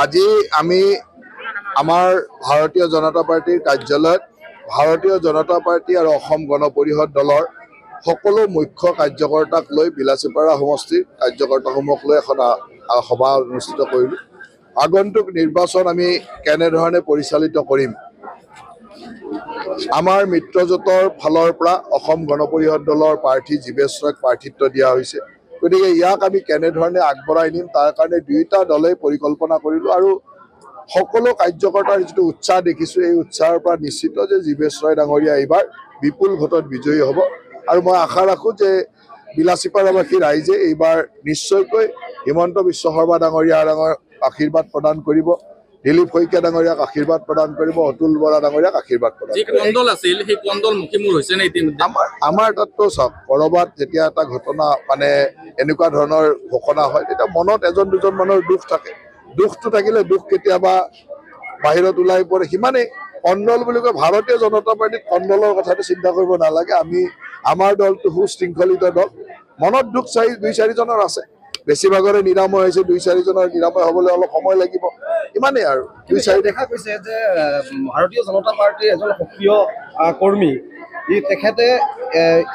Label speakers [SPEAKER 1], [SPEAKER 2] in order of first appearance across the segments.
[SPEAKER 1] আজি আমি আমাৰ ভাৰতীয় জনতা পাৰ্টিৰ কাৰ্যালয়ত ভাৰতীয় জনতা পাৰ্টি আৰু অসম গণ পৰিষদ দলৰ সকলো মুখ্য কাৰ্যকৰ্তাক লৈ বিলাসীপাৰা সমষ্টিৰ কাৰ্যকৰ্তাসমূহক লৈ এখন সভা অনুষ্ঠিত কৰিলোঁ। আগন্তুক নিৰ্বাচন আমি কেনেধৰণে পৰিচালিত কৰিম, আমাৰ মিত্ৰজোঁটৰ ফালৰ পৰা অসম গণ পৰিষদ দলৰ প্ৰাৰ্থী জীৱেশ ৰয়ক প্ৰাৰ্থিত্ব দিয়া হৈছে। গতিকে ইয়াক আমি কেনেধৰণে আগবঢ়াই নিম তাৰ কাৰণে দুয়োটা দলে পৰিকল্পনা কৰিলোঁ আৰু সকলো কাৰ্যকৰ্তাৰ যিটো উৎসাহ দেখিছোঁ, এই উৎসাহৰ পৰা নিশ্চিত যে জীৱেশ ৰয় ডাঙৰীয়া এইবাৰ বিপুল ভোটত বিজয়ী হ'ব। আৰু মই আশা ৰাখোঁ যে বিলাসীপাৰাবাসী ৰাইজে এইবাৰ নিশ্চয়কৈ হিমন্ত বিশ্ব শৰ্মা ডাঙৰীয়াৰ আশীৰ্বাদ প্ৰদান কৰিব, দিলীপ শইকীয়া ডাঙৰীয়াক আশীৰ্বাদ প্ৰদান কৰিব, অতুল বৰা ডাঙৰীয়াক আশীৰ্বাদ প্ৰদান কৰিব। আমাৰ তাততো চাওক, ক'ৰবাত যেতিয়া এটা ঘটনা এনেকুৱা ধৰণৰ ঘোষণা হয়, তেতিয়া মনত এজন দুজন মানুহৰ দুখ থাকে। দুখটো থাকিলে দুখ কেতিয়াবা বাহিৰত ওলাই পৰে, সিমানেই। কণ্ডল বুলি কয়, ভাৰতীয় জনতা পাৰ্টীত কণ্ডলৰ কথাটো চিন্তা কৰিব নালাগে। আমাৰ দলটো সুশৃংখলিত দল। মনত দুখ দুই চাৰিজনৰ আছে, বেছিভাগৰে নিৰাময় হৈছে, দুই চাৰিজনৰ নিৰাময় হ'বলৈ অলপ সময় লাগিব, ইমানেই আৰু।
[SPEAKER 2] দেখা গৈছে যে ভাৰতীয় জনতা পাৰ্টীৰ এজন সক্ৰিয় কৰ্মী, তেখেতে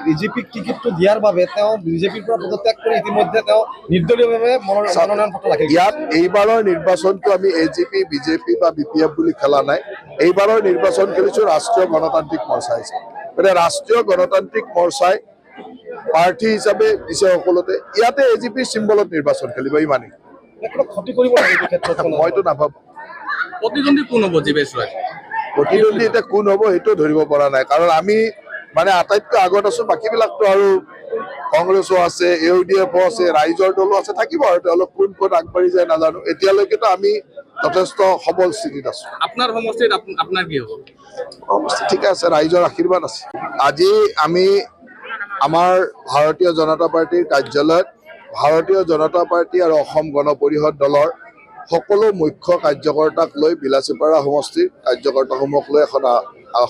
[SPEAKER 2] বিজেপিক টিকেটটো দিয়াৰ বাবে তেওঁ বিজেপিৰ পৰা পদত্যাগ কৰি ইতিমধ্যে তেওঁ নিৰ্দলীয়ভাৱে মনোনয়ন পত্ৰ দাখিল কৰিছে।
[SPEAKER 1] ইয়াত এইবাৰৰ নিৰ্বাচনটো আমি AGP, বিজেপি বা BPF বুলি খেলা নাই। এইবাৰৰ নিৰ্বাচন খেলিছোঁ ৰাষ্ট্ৰীয় গণতান্ত্ৰিক মৰ্চাই। গতিকে ৰাষ্ট্ৰীয় গণতান্ত্ৰিক মৰ্চাই প্ৰাৰ্থী হিচাপে দিছে সকলোতে। ইয়াতে AGP চিম্বলত নিৰ্বাচন খেলিব, ইমানেই।
[SPEAKER 2] ক্ষতি কৰিব
[SPEAKER 1] মইতো নাভাবোঁ।
[SPEAKER 2] প্ৰতিদ্বন্দ্বী কোন হ'ব জীৱেশ ৰয়?
[SPEAKER 1] প্ৰতিদ্বন্দ্বী এতিয়া কোন হ'ব সেইটো ধৰিব পৰা নাই, কাৰণ আমি আটাইতকৈ আগত আছোঁ। বাকীবিলাকতো আৰু কংগ্ৰেছো আছে, UDF আছে, ৰাইজৰ দলো আছে, থাকিব আৰু তেওঁলোক কোন ক'ত আগবাঢ়ি যায় নাজানো। এতিয়ালৈকেতো আমি যথেষ্ট সবল স্থিতিত আছোঁ।
[SPEAKER 2] আপোনাৰ সমষ্টিত আপোনাৰ কি হ'ব?
[SPEAKER 1] সমষ্টি ঠিকে আছে, ৰাইজৰ আশীৰ্বাদ আছে। আজি আমি আমাৰ ভাৰতীয় জনতা পাৰ্টিৰ কাৰ্যালয়ত ভাৰতীয় জনতা পাৰ্টি আৰু অসম গণ পৰিষদ দলৰ সকলো মুখ্য কাৰ্যকৰ্তাক লৈ বিলাসীপাৰা সমষ্টিৰ কাৰ্যকৰ্তাসমূহক লৈ এখন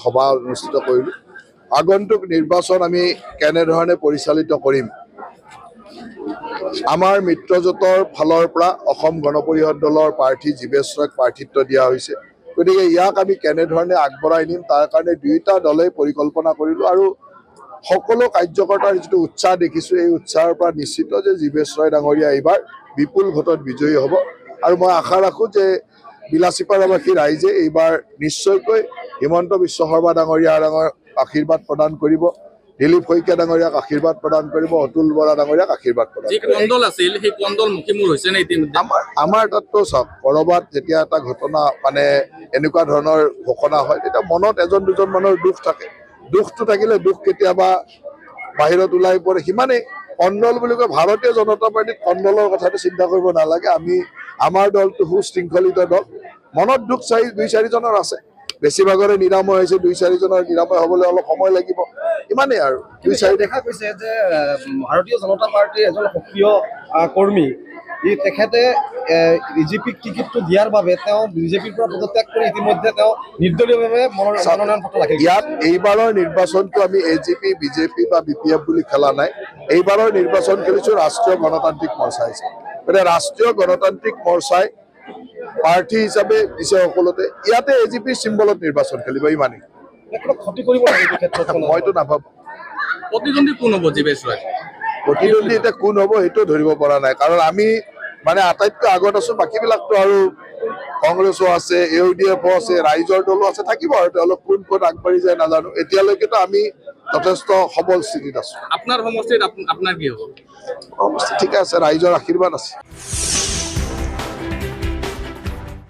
[SPEAKER 1] সভা অনুষ্ঠিত কৰিলোঁ। আগন্তুক নিৰ্বাচন আমি কেনেধৰণে পৰিচালিত কৰিম, আমাৰ মিত্ৰজোঁটৰ ফালৰ পৰা অসম গণ পৰিষদ দলৰ প্ৰাৰ্থী জীৱেশ ৰয়ক প্ৰাৰ্থিত্ব দিয়া হৈছে। গতিকে ইয়াক আমি কেনেধৰণে আগবঢ়াই নিম তাৰ কাৰণে দুয়োটা দলে পৰিকল্পনা কৰিলোঁ আৰু সকলো কাৰ্যকৰ্তাৰ যিটো উৎসাহ দেখিছোঁ, এই উৎসাহৰ পৰা নিশ্চিত যে জীৱেশ ৰয় ডাঙৰীয়া এইবাৰ বিপুল ভোটত বিজয়ী হ'ব। আৰু মই আশা ৰাখোঁ যে বিলাসীপাৰাবাসী ৰাইজে এইবাৰ নিশ্চয়কৈ হিমন্ত বিশ্ব শৰ্মা ডাঙৰীয়াৰ আশীৰ্বাদ প্ৰদান কৰিব, দিলীপ শইকীয়া ডাঙৰীয়াক আশীৰ্বাদ প্ৰদান কৰিব, অতুল বৰা ডাঙৰীয়াক আশীৰ্বাদ প্ৰদান কৰিব। আমাৰ তাততো চাওক, ক'ৰবাত যেতিয়া এটা ঘটনা এনেকুৱা ধৰণৰ ঘোষণা হয়, তেতিয়া মনত এজন দুজন মানুহৰ দুখ থাকে। দুখটো থাকিলে দুখ কেতিয়াবা বাহিৰত ওলাই পৰে, সিমানেই। কণ্ডল বুলি কয়, ভাৰতীয় জনতা পাৰ্টীত কণ্ডলৰ কথাটো চিন্তা কৰিব নালাগে। আমাৰ দলটো সুশৃংখলিত দল। মনত দুখ দুই চাৰিজনৰ আছে, বেছিভাগৰে নিৰাময় হৈছে, দুই চাৰিজনৰ নিৰাময় হ'বলৈ অলপ সময় লাগিব, ইমানেই আৰু।
[SPEAKER 2] দেখা গৈছে যে ভাৰতীয় জনতা পাৰ্টীৰ এজন সক্ৰিয় কৰ্মী, তেখেতে বিজেপিক টিকেটটো দিয়াৰ বাবে তেওঁ বিজেপিৰ পৰা পদত্যাগ কৰি ইতিমধ্যে তেওঁ নিৰ্দলীয়ভাৱে মনোনয়ন পত্ৰ দাখিল কৰিছে।
[SPEAKER 1] ইয়াত এইবাৰৰ নিৰ্বাচনটো আমি AGP, বিজেপি বা BPF বুলি খেলা নাই। এইবাৰৰ নিৰ্বাচন খেলিছোঁ ৰাষ্ট্ৰীয় গণতান্ত্ৰিক মৰ্চাই। গতিকে ৰাষ্ট্ৰীয় গণতান্ত্ৰিক মৰ্চাই প্ৰাৰ্থী হিচাপে দিছে সকলোতে। ইয়াতে AGP চিম্বলত নিৰ্বাচন খেলিব, ইমানেই।
[SPEAKER 2] ক্ষতি কৰিব
[SPEAKER 1] মইতো নাভাবোঁ।
[SPEAKER 2] প্ৰতিদ্বন্দ্বী কোন হ'ব জীৱেশ ৰয়?
[SPEAKER 1] প্ৰতিদ্বন্দ্বী এতিয়া কোন হ'ব সেইটো ধৰিব পৰা নাই, কাৰণ আমি আটাইতকৈ আগত আছোঁ। বাকীবিলাকতো আৰু কংগ্ৰেছো আছে, UDF আছে, ৰাইজৰ দলো আছে, থাকিব আৰু তেওঁলোক কোন ক'ত আগবাঢ়ি যায় নাজানো। এতিয়ালৈকেতো আমি যথেষ্ট সবল স্থিতিত আছোঁ।
[SPEAKER 2] আপোনাৰ সমষ্টিত আপোনাৰ কি হ'ব?
[SPEAKER 1] সমষ্টি ঠিকে আছে, ৰাইজৰ আশীৰ্বাদ আছে।